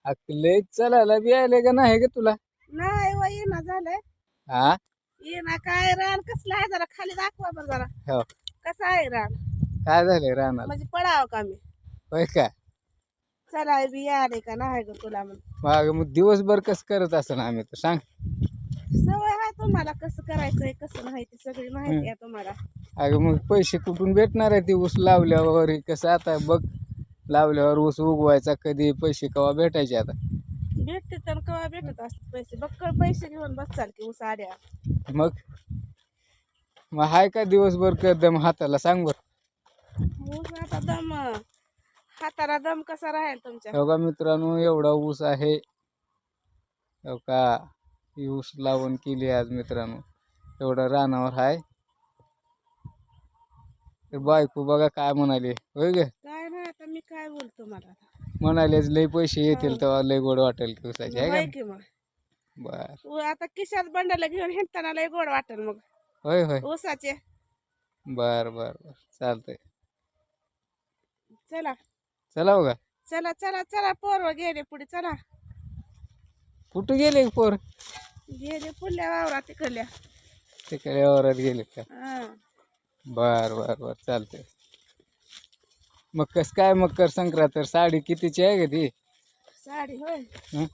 अकले चलायला बी आले का नाही का तुला? नाही व येणं झालंय. हा येणं काय रान कसलं आहे जरा खाली दाखवा बरं जरा. हो कसं आहे रान काय झाले रानाला? म्हणजे पडावं का मी? होय का? चला बी आले का नाही ग तुला म्हणून. मग दिवसभर कसं करत असं आम्ही तर सांग. सवय आहे तुम्हाला कसं करायचंय कसं नाही ती सगळी माहिती आहे तुम्हाला. अगं मग पैसे कुठून भेटणार आहे? ती ऊस लावल्यावर हे कसं आता बघ, लावल्यावर ऊस उगवायचा कधी पैसे केव्हा भेटायचे आता? भेटते तर केव्हा भेटत असते पैसे बक्कळ पैसे घेऊन बसचाल की ऊस आड्या. मग मग हाय का दिवसभर कदम हाताला सांग बर. ऊस आता दम हाताला दम कसा राहील तुमच्या? हो का मित्रांनो, एवढा ऊस आहे. हो का, ही ऊस लावण केली आज मित्रांनो, एवढा रानावर हाय. तर बायको बघा काय म्हणाली, होय ग? काय नाही आता मी काय बोलतो मला. म्हणालेच लय पैसे येतील तेव्हा लय गोड वाटेल की ऊसाची, आहे होय का? की मग बर तू आता किशात बंडाला घेऊन हिंडताना लय गोड वाटेल मग होय होय ऊसाचे. बर बर बर चालतंय. चला चला बघा. चला चला चला पोरं गेले पुढे चला. कुठं गेले पोर? गेले पुढल्या वावरात तिकडल्या. तिकडे वावरात गेले का? हा. बर बर बर चालतंय. मग कस काय मकर संक्रांत तर साडी कितीची आहे का ती? साडी होय हं?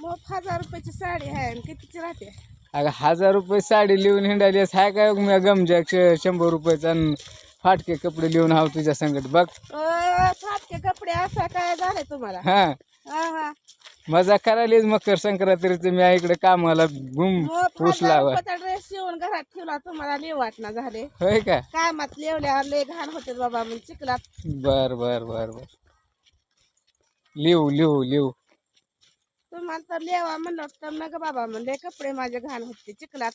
मग 1000 रुपयाची साडी आहे आणि कितीची राहते? अगं 1000 रुपये साडी लिहून हिंडाली हाय काय? मी गमजा 100 रुपयाचा आणि फाटके कपडे लिहून हाव तुझ्या संगत बघ. फाटके कपडे असा काय झाले तुम्हाला? हा हा हा. मजा करायलीच मकर संक्रांतीचं मी इकडे कामाला घुम ऊस लावा. ड्रेस शिवून घरात ठेवला तुम्हाला लिव वाटणं झाले. होय का? कामात लिवल्यावर लय घाण होते बाबा मग चिखलात. बर बर बर बर लिहू लिहू लिहू. तुम्हाला तर लेवा म्हणलं तर नग बाबा म्हणले कपडे माझे घाण होते चिखलात.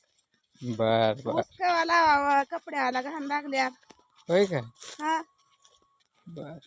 बर बर ऊस केव्हा लावावा कपड्याला घाण लागल्या. होय का? हा बर